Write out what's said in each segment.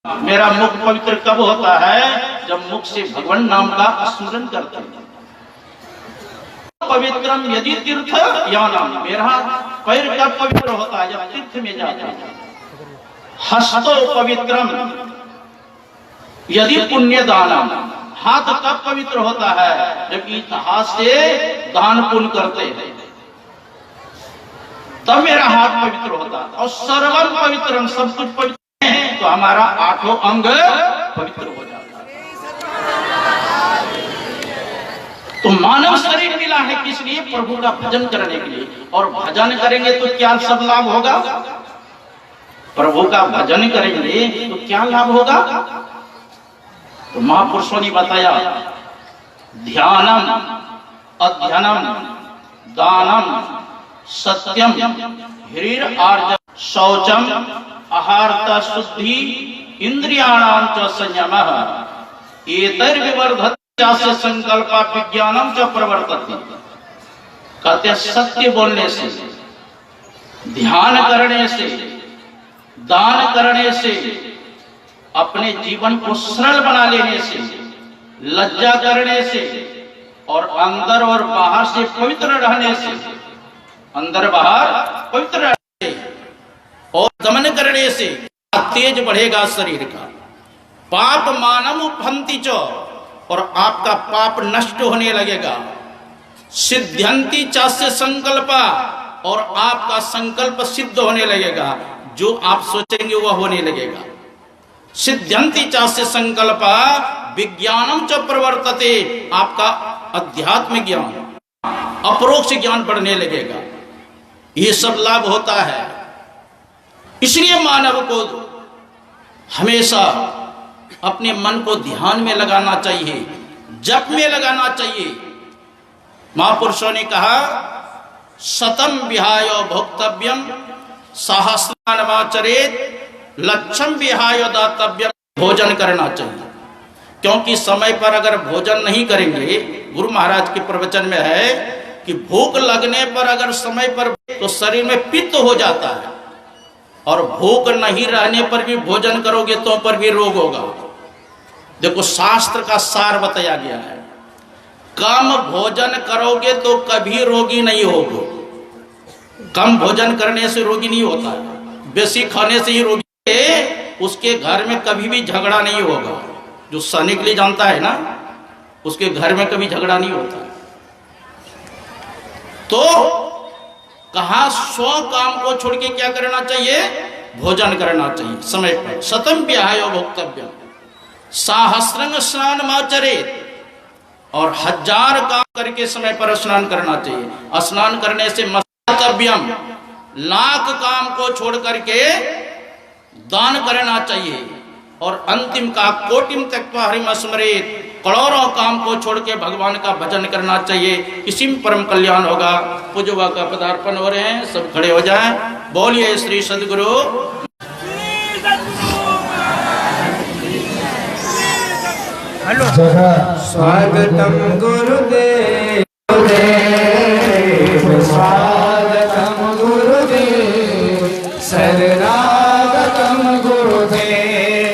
मेरा मुख पवित्र कब होता है? जब मुख से भगवान नाम का स्मरण करते हैं। पवित्रम यदि तीर्थ या नाम, मेरा पैर कब पवित्र होता है? जब तीर्थ में जाते हैं। हस्तो पवित्रम यदि पुण्य दानम, हाथ कब पवित्र होता है? जब इस हाथ से दान पुण्य करते हैं, तब मेरा हाथ पवित्र होता है। और सर्वम पवित्रम, सब कुछ पवित्र है तो हमारा आठों अंग पवित्र हो जाता है। तो मानव शरीर मिला है किस लिए? प्रभु का भजन करने के लिए। और भजन करेंगे तो क्या सब लाभ होगा? प्रभु का भजन करेंगे तो क्या लाभ होगा? तो महापुरुषों ने बताया, ध्यानम, अध्ययनम, दानम, सत्यम, ह्रीर आर्जन, शौचम, आहारता शुद्धि, इंद्रियाणाम च संयमः, एतैर्विवर्धते से संकल्पा विज्ञानम च प्रवर्तते। कहते सत्य बोलने से, ध्यान करने से, दान करने से, अपने जीवन को सरल बना लेने से, लज्जा करने से और अंदर और बाहर से पवित्र रहने से, अंदर बाहर पवित्र रहने से और दमन करने से तेज बढ़ेगा शरीर का। पाप मानम उपहंति च, और आपका पाप नष्ट होने लगेगा। सिद्ध्यंति चास्य संकल्पा, और आपका संकल्प सिद्ध होने लगेगा। जो आप सोचेंगे वह होने लगेगा। सिद्ध्यंति चास्य संकल्पा विज्ञानम च प्रवर्तते, आपका अध्यात्म ज्ञान, अपरोक्ष ज्ञान बढ़ने लगेगा। ये सब लाभ होता है। इसलिए मानव को हमेशा अपने मन को ध्यान में लगाना चाहिए, जप में लगाना चाहिए। महापुरुषों ने कहा, शतम विहाय भोक्तव्यम सहस्रानमाचरेत, लक्षम विहाय दातव्यम। भोजन करना चाहिए, क्योंकि समय पर अगर भोजन नहीं करेंगे, गुरु महाराज के प्रवचन में है कि भूख लगने पर अगर समय पर, तो शरीर में पित्त हो जाता है। और भूख नहीं रहने पर भी भोजन करोगे तो पर भी रोग होगा। देखो शास्त्र का सार बताया गया है, कम भोजन करोगे तो कभी रोगी नहीं होगे। कम भोजन करने से रोगी नहीं होता है, बेसी खाने से ही रोगी है। उसके घर में कभी भी झगड़ा नहीं होगा। जो सहने के लिए जानता है ना, उसके घर में कभी झगड़ा नहीं होता। तो कहा, 100 काम को छोड़ के क्या करना चाहिए? भोजन करना चाहिए समय पर। शतम विहाय भोक्तव्यम सहस्रंग स्नान माचरेत, और 1000 काम करके समय पर स्नान करना चाहिए। स्नान करने से मस्तव्यम, लाख काम को छोड़ करके दान करना चाहिए। और अंतिम का कोटिम त्यक्त्वा हरिम स्मरेत, करोड़ों काम को छोड़ के भगवान का भजन करना चाहिए। इसी में परम कल्याण होगा। पूजवा का पदार्पण हो रहे हैं, सब खड़े हो जाएं। बोलिए श्री सद्गुरु। स्वागतम गुरुदेव, स्वागतम गुरुदेव, शरणागतम गुरुदेव,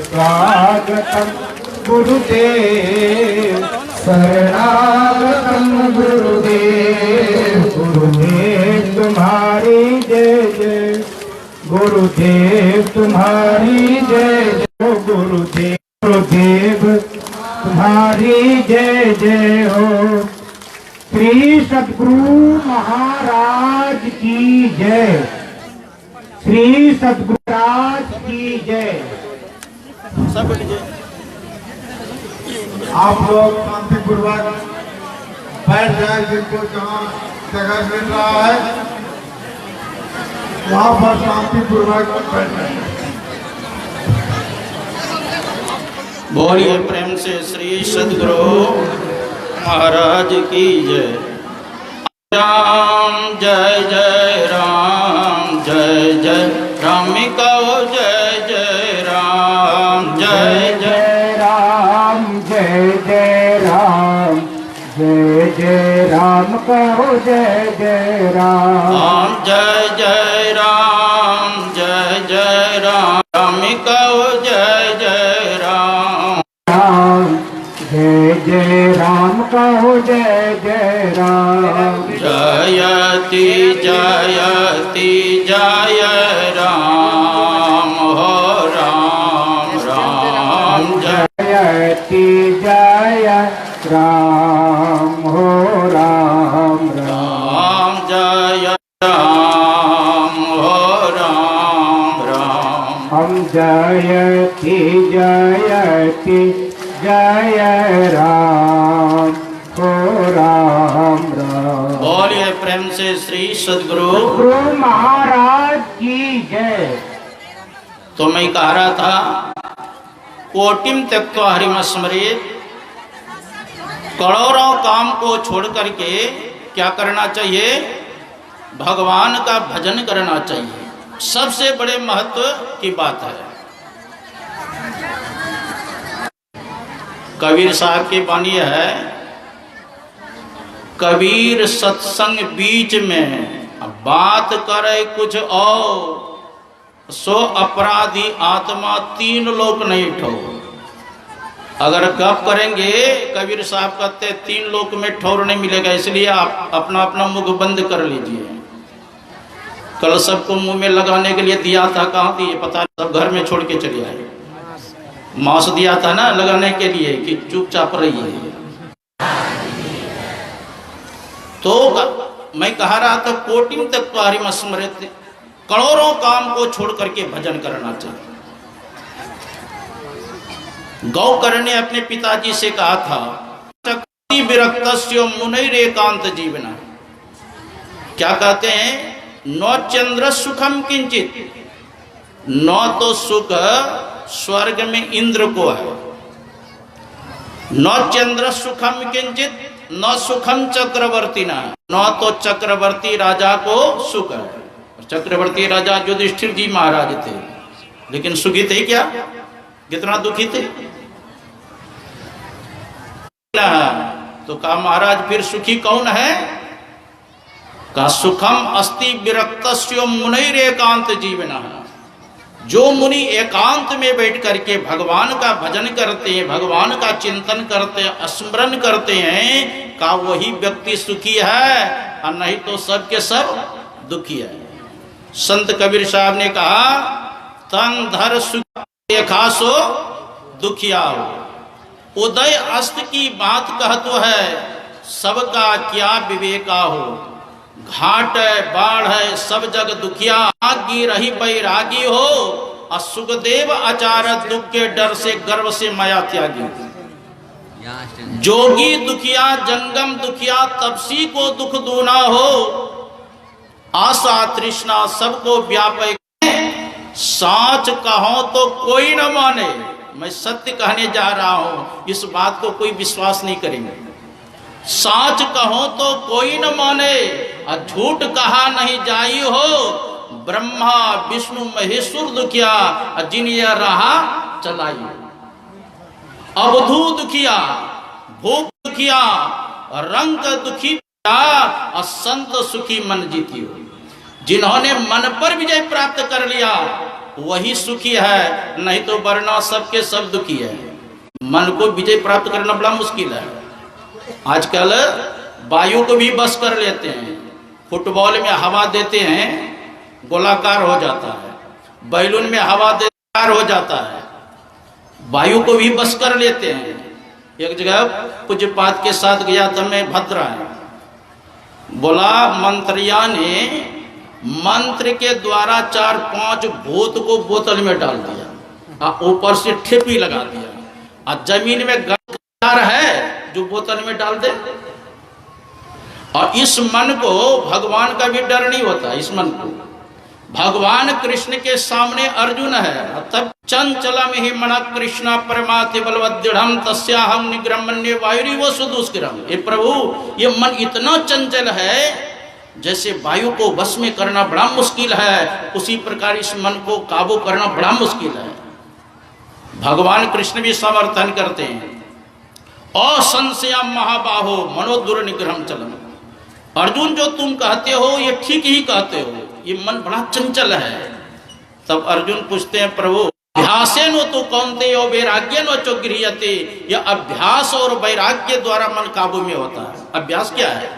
स्वागतम गुरुदेव, शरणागतम गुरुदेव। गुरुदेव तुम्हारी जय जय, गुरुदेव तुम्हारी जय जय, गुरुदेव, गुरुदेव तुम्हारी जय जय हो। श्री सद्गुरु महाराज की जय, श्री सद्गुरु महाराज की जय। सब आप लोग शांतिपूर्वक बैठ जाए, जिनको जहाँ जगह मिल रहा है वहाँ पर शांतिपूर्वक बैठ जाए। बोलिए प्रेम से श्री सद्गुरु महाराज की जय। राम जय जय राम, जय जय राम कहो जय जय राम, जय जय राम, जय जय राम, जय जय राम कहो जय जय राम, जय जय राम, जय जय राम, कहो जय जय राम। राम जय जय राम कहो जय जय राम। जयति जयति जय राम हो राम राम जयति जय राम हो राम राम। जय राम हो राम राम। हम जयति जयति जय राम हो राम राम। बोलिए प्रेम से श्री सद्गुरु गुरु महाराज की जय। तो मैं कह रहा था, कोटिम त्यक्त्वा हरिम स्मरेत्, करोड़ों काम को छोड़ करके क्या करना चाहिए? भगवान का भजन करना चाहिए। सबसे बड़े महत्व की बात है। कबीर साहब की वाणी है, कबीर सत्संग बीच में बात करे कुछ और, सो अपराधी आत्मा तीन लोक नहीं ठोर। अगर गप करेंगे, कबीर साहब कहते तीन लोक में ठौर नहीं मिलेगा, इसलिए आप अपना अपना मुख बंद कर लीजिए। कल सबको मुंह में लगाने के लिए दिया था, कहाँ दिए पता, सब घर में छोड़ के चले आए। मांस दिया था ना लगाने के लिए कि चुपचाप रहिए। तो मैं कह रहा था, कोटिम त्यक्त्वा हरिम स्मरेत्, करोड़ों काम को छोड़ करके भजन करना चाहिए। गौकर ने अपने पिताजी से कहा था, चक्ति विरक्तस्य मुनैरेकांत जीवना। क्या कहते हैं? न चंद्र सुखम किंचित, न तो सुख स्वर्ग में इंद्र को है, न चंद्र सुखम किंचित, न सुखम चक्रवर्ती न तो चक्रवर्ती राजा को सुख है। चक्रवर्ती राजा युधिष्ठिर जी महाराज थे, लेकिन सुखी थे क्या? कितना दुखी थे। तो कहा महाराज फिर सुखी कौन है? का सुखम अस्ति विरक्तस्य मुनैरेकांत जीवना। जो मुनि एकांत में बैठ करके भगवान का भजन करते हैं, भगवान का चिंतन करते हैं, स्मरण करते हैं, का वही व्यक्ति सुखी है, और नहीं तो सब के सब दुखी है। संत कबीर साहब ने कहा, तन धर सुख देखा सो दुखिया हो। उदय अस्त की बात कहतो है, सबका क्या विवेका हो। घाट है बाढ़ है सब जग दुखिया, आगी रही बैरागी हो। और सुखदेव आचार दुख के डर से गर्व से माया त्यागी। जोगी दुखिया जंगम दुखिया, तपसी को दुख दूना हो। आशा तृष्णा सबको व्यापक, साच कहो तो कोई न माने। मैं सत्य कहने जा रहा हूं, इस बात को कोई विश्वास नहीं करेंगे। साच कहो तो कोई न माने, और झूठ कहा नहीं जाई हो। ब्रह्मा विष्णु महेश्वर दुखिया, जिन यह रहा चलाई। अवधू दुखिया, भूख दुखिया, रंग दुखी, और संत सुखी मन जीती हो। जिन्होंने मन पर विजय प्राप्त कर लिया वही सुखी है, नहीं तो वरना सबके सब दुखी है। मन को विजय प्राप्त करना बड़ा मुश्किल है। आजकल वायु को भी बस कर लेते हैं। फुटबॉल में हवा देते हैं, गोलाकार हो जाता है। बैलून में हवा देकार हो जाता है। वायु को भी बस कर लेते हैं। एक जगह पूज्यपाद के साथ गया था मैं भद्रा, बोला मंत्रिया ने मंत्र के द्वारा 4-5 भूत को बोतल में डाल दिया, ऊपर से ठेपी लगा दिया, और जमीन में गंगार है जो बोतल में डाल दे। और इस मन को भगवान का भी डर नहीं होता। इस मन को भगवान कृष्ण के सामने अर्जुन है, तब चंचलम ही मन कृष्ण परमाति बलवदृढ़ तस्याहम निग्रमण्य वायुरिव सुदुष्करम। ये प्रभु, ये मन इतना चंचल है, जैसे वायु को वश में करना बड़ा मुश्किल है, उसी प्रकार इस मन को काबू करना बड़ा मुश्किल है। भगवान कृष्ण भी समर्थन करते हैं। असंशयम महाबाहो मनोदुर निग्रहम चलम। अर्जुन जो तुम कहते हो ये ठीक ही कहते हो, ये मन बड़ा चंचल है। तब अर्जुन पूछते हैं प्रभु अभ्यासेन तो कौन्तेय वैराग्येन च गृह्यते। यह अभ्यास और वैराग्य द्वारा मन काबू में होता है। अभ्यास क्या है?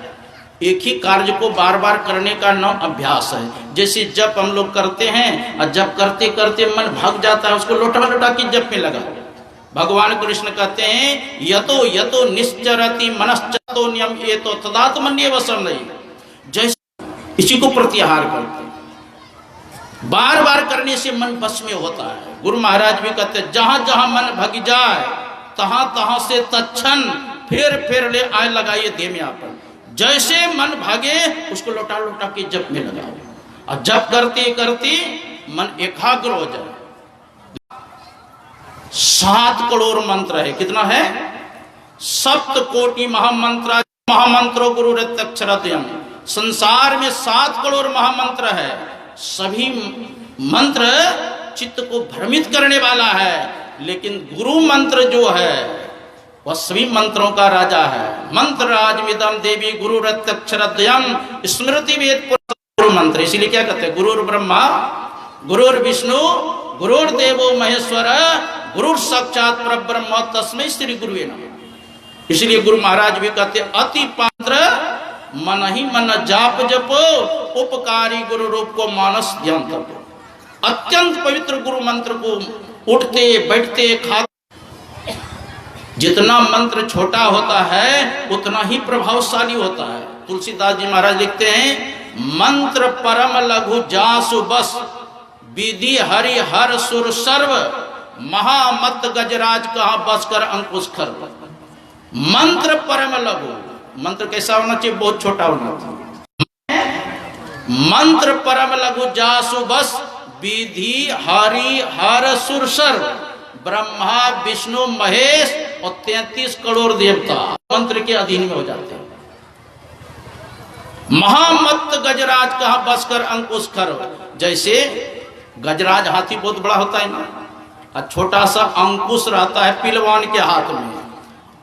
एक ही कार्य को बार बार करने का नाम अभ्यास है। जैसे जप हम लोग करते हैं और जप करते करते मन भाग जाता है, उसको लौटा लौटा के जप में लगा। भगवान कृष्ण कहते हैं यतो यतो निश्चरति मनश्चतो नियम ये तो तदात्मन्येव समयि। जैसे इसी को प्रत्याहार करते हैं, बार बार करने से मन बस में होता है। गुरु महाराज भी कहते हैं जहां जहां मन भग जाए तहां तहां से तत्क्षण फिर ले आए लगाइए देह में आपन। जैसे मन भागे उसको लौटा लौटा के जप में लगाओ, और जप करते करते मन एकाग्र हो जाए। 7 करोड़ मंत्र है। कितना है? 7 कोटि महामंत्रो गुरुरत्यक्षरद्वयम्। संसार में 7 करोड़ महामंत्र है। सभी मंत्र चित्त को भ्रमित करने वाला है, लेकिन गुरु मंत्र जो है वह सभी मंत्रों का राजा है। मंत्र राजमिदम देवी गुरुरत्यक्षरद्वयम् स्मृति वेद गुरु मंत्र। इसीलिए क्या कहते हैं? गुरुर् ब्रह्मा गुरुर्विष्णु गुरुर्देवो महेश्वर गुरुर साक्षात परब्रह्म तस्मै श्री गुरुवे नमः। इसलिए गुरु महाराज भी कहते अति पात्र मन ही मन जाप जपो उपकारी गुरु रूप को मानस ध्यान तपो। अत्यंत पवित्र गुरु मंत्र को उठते बैठते खाते, जितना मंत्र छोटा होता है उतना ही प्रभावशाली होता है। तुलसीदास जी महाराज लिखते हैं मंत्र परम लघु जासु बस विधि हरि हर सुर सर्व महामत गजराज कहा बस कर अंकुश खर। मंत्र परम लघु, मंत्र कैसा होना चाहिए? बहुत छोटा होना चाहिए। मंत्र परम लघु जासु बस विधि हरि हर सुर सर्व ब्रह्मा विष्णु महेश और 33 करोड़ देवता मंत्र के अधीन में हो जाते हैं। महामत गजराज कहा बस कर अंकुश खर। जैसे गजराज हाथी बहुत बड़ा होता है ना, और छोटा सा अंकुश रहता है पिलवान के हाथ में,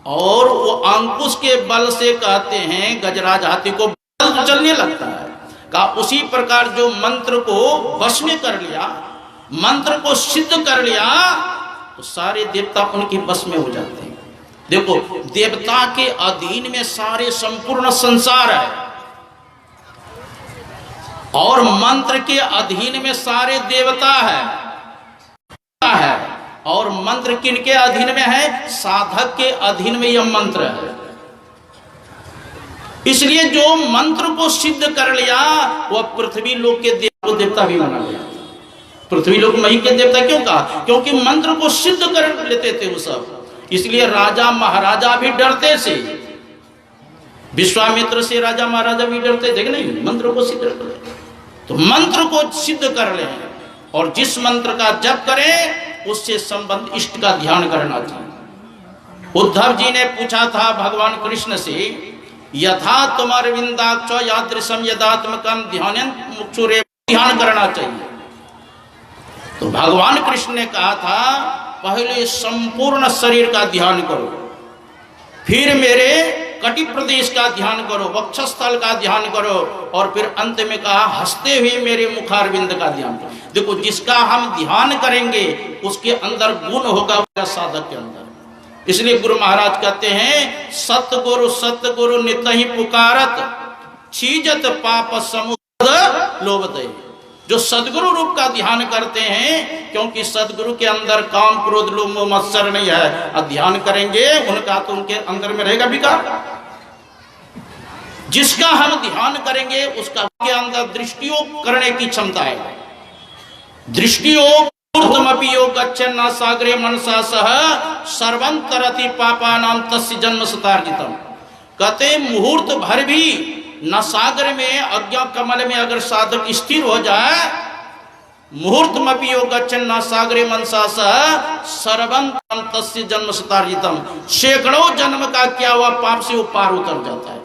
और वो अंकुश के बल से कहते हैं गजराज हाथी को बल चलने लगता है। का उसी प्रकार जो मंत्र को वश में कर लिया, मंत्र को सिद्ध कर लिया, तो सारे देवता उनके बस में हो जाते हैं। देखो देवता के अधीन में सारे संपूर्ण संसार है, और मंत्र के अधीन में सारे देवता है। और मंत्र किनके अधीन में है? साधक के अधीन में यह मंत्र है। इसलिए जो मंत्र को सिद्ध कर लिया वह पृथ्वी लोक के देवता भी माना गया। पृथ्वी लोक मही के देवता क्यों कहा? क्योंकि मंत्र को सिद्ध कर लेते थे वो सब। इसलिए राजा महाराजा भी डरते थे, विश्वामित्र से राजा महाराजा भी डरते थे कि नहीं, मंत्र को सिद्ध कर ले। तो मंत्र को सिद्ध कर ले, और जिस मंत्र का जप करें उससे संबंध इष्ट का ध्यान करना चाहिए। उद्धव जी ने पूछा था भगवान कृष्ण से यथा तुमार विंदाक्ष यादृशम यदात्मकम ध्यान मुक्षुरे, ध्यान करना चाहिए। तो भगवान कृष्ण ने कहा था पहले संपूर्ण शरीर का ध्यान करो, फिर मेरे कटि प्रदेश का ध्यान करो, वक्षस्थल का ध्यान करो, और फिर अंत में कहा हंसते हुए मेरे मुखारविंद का ध्यान करो। देखो जिसका हम ध्यान करेंगे उसके अंदर गुण होगा साधक के अंदर। इसलिए गुरु महाराज कहते हैं सतगुरु नित ही पुकारत छीजत पाप समुद्र लोभदय। जो सदगुरु रूप का ध्यान करते हैं, क्योंकि सदगुरु के अंदर काम क्रोध लोभ मोह मत्सर नहीं है, और ध्यान करेंगे उनका तो उनके अंदर में रहेगा विकार। जिसका हम ध्यान करेंगे उसका के अंदर दृष्टियोग करने की क्षमता है। दृष्टियोग गच्छन्ना सागरे मनसा सह सर्वं तरति पापानां तस्य जन्म सतार्जितम्। कहते मुहूर्त भर भी न सागर में अज्ञा कमल में अगर साधक स्थिर हो जाए, मुहूर्त मपि गच्छन्ना सागरे मनसा सह सर्वं तस्य जन्म सतार्जितम्। सैकड़ों जन्म का किया हुआ पाप से वो पार उतर जाता है।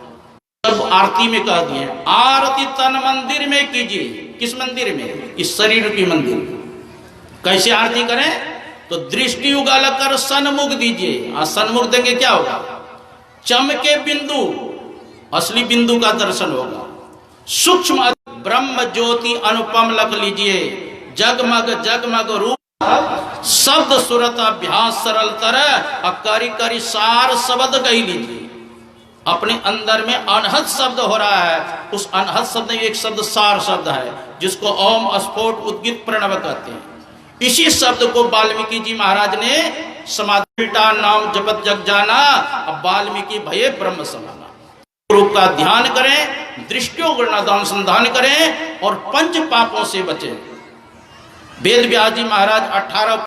सब आरती में कह दिए आरती तन मंदिर में कीजिए। किस मंदिर में? इस शरीर की मंदिर में। कैसे आरती करें? तो दृष्टि उगाल कर सन्मुख दीजिए, और सन्मुख देंगे क्या होगा? चमके बिंदु, असली बिंदु का दर्शन होगा। सूक्ष्म ब्रह्म ज्योति अनुपम लग लीजिए, जगमग जगमग रूप शब्द सुरत अभ्यास सरल तरह अकारी करी सार शब्द कही लीजिए। अपने अंदर में अनहद शब्द हो रहा है, उस अनहद शब्द में एक शब्द सार शब्द है जिसको ओम स्फोट उद्गित प्रणव कहते हैं। इसी शब्द को वाल्मीकि जी महाराज ने समाधि नाम जपत जग जाना, अब वाल्मीकि भये ब्रह्म समाना। रूप का ध्यान करें, दृष्टियों का अनुसंधान करें और पंच पापों से बचें। वेद व्यास जी महाराज 18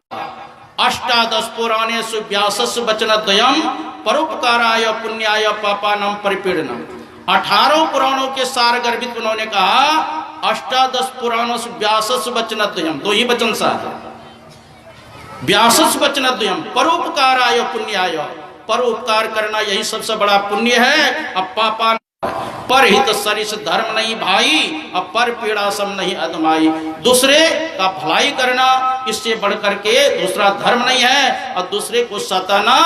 अष्टादश पुराणे व्यास वचन द्वयम परोपकाराय पुण्याय पापानम परिपीडनम। 18 पुराणों के सार गर्भित उन्होंने कहा अष्टादश पुराणों व्यास वचन द्वयम, दो ही वचन सार व्यास वचन द्वयम परोपकाराय पुण्याय, परोपकार करना यही सबसे बड़ा पुण्य है। अब पापा पर हित सरिस धर्म नहीं भाई, अब पर पीड़ा सम नहीं अदमाई। दूसरे का भलाई करना इससे बढ़कर के दूसरा धर्म नहीं है, और दूसरे को सताना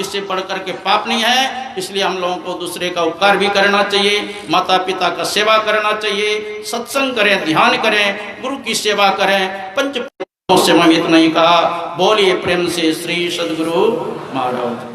इससे बढ़कर के पाप नहीं है। इसलिए हम लोगों को दूसरे का उपकार भी करना चाहिए, माता पिता का सेवा करना चाहिए, सत्संग करें, ध्यान करें, गुरु की सेवा करें। पंच से ममित नहीं कहा। बोलिए प्रेम से श्री सद्गुरु महाराज।